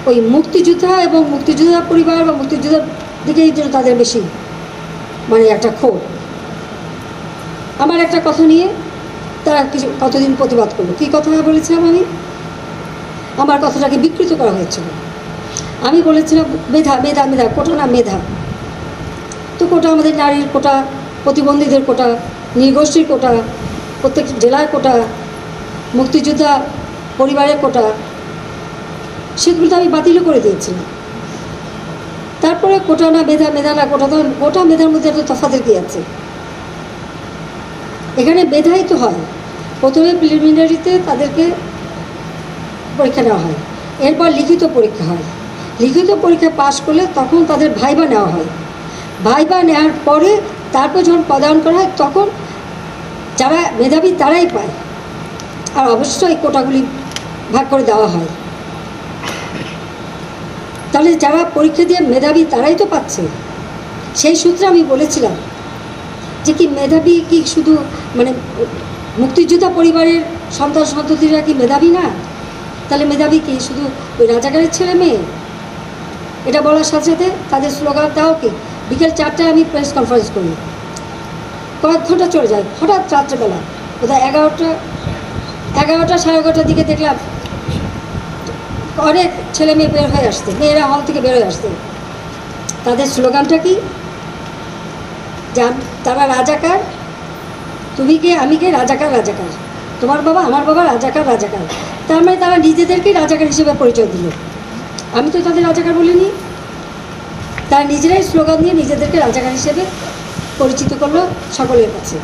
ওই মুক্তিযোদ্ধা এবং মুক্তিযোদ্ধা পরিবার বা মুক্তিযোদ্ধার দিকেই জন্য তাদের বেশি মানে একটা ক্ষোভ। আমার একটা কথা নিয়ে তারা কিছু কতদিন প্রতিবাদ করলো। কী কথা বলেছিলাম আমি? আমার কথাটাকে বিকৃত করা হয়েছিল। আমি বলেছিলাম মেধা মেধা মেধা, কোটা না মেধা। তো কোটা আমাদের নারীর কোটা, প্রতিবন্ধীদের কোটা, নৃগোষ্ঠীর কোটা, প্রত্যেক জেলার কোটা, মুক্তিযোদ্ধা পরিবারের কোটা, সেগুলো তো আমি বাতিলও করে দিয়েছিলাম। তারপরে কোটা না মেধা, মেধা না কোটা, তো কোটা মেধার মধ্যে একটা তফাতের কী আছে? এখানে মেধাই তো হয়। প্রথমে প্রিলিমিনারিতে তাদেরকে পরীক্ষা নেওয়া হয়, এরপর লিখিত পরীক্ষা হয়। লিখিত পরীক্ষা পাশ করলে তখন তাদের ভাইবা নেওয়া হয়। ভাইবা নেওয়ার পরে তারপর যখন পদায়ন করা হয় তখন যারা মেধাবী তারাই পায়। আর অবশ্যই কোটাগুলি ভাগ করে দেওয়া হয়। তাহলে যারা পরীক্ষা দিয়ে মেধাবী তারাই তো পাচ্ছে। সেই সূত্রে আমি বলেছিলাম যে কি মেধাবী কি শুধু মানে মুক্তিযোদ্ধা পরিবারের সন্তান সন্ততিরা কি মেধাবী না? তাহলে মেধাবী কি শুধু ওই রাজাকারের ছেলে মেয়ে? এটা বলার সাথে সাথে তাদের স্লোগান দাও কি, বিকেল 4টায় আমি প্রেস কনফারেন্স করি, কয়েক ঘন্টা চলে যায়, হঠাৎ রাত্রেবেলা কোথায় 11টা 11:30 দিকে দেখলাম অনেক ছেলে মেয়ে বের হয়ে আসছে, মেয়েরা হল থেকে বের হয়ে আসছে। তাদের স্লোগানটা কি? তারা রাজাকার, তুমি কে আমি কে, রাজাকার রাজাকার, তোমার বাবা আমার বাবা রাজাকার রাজাকার। তার মানে তারা নিজেদেরকেই রাজাকার হিসেবে পরিচয় দিল। আমি তো তাদের রাজাকার বলিনি। তারা নিজেরাই স্লোগান দিয়ে নিজেদেরকে রাজাকার হিসেবে পরিচিত করলো সকলের কাছে।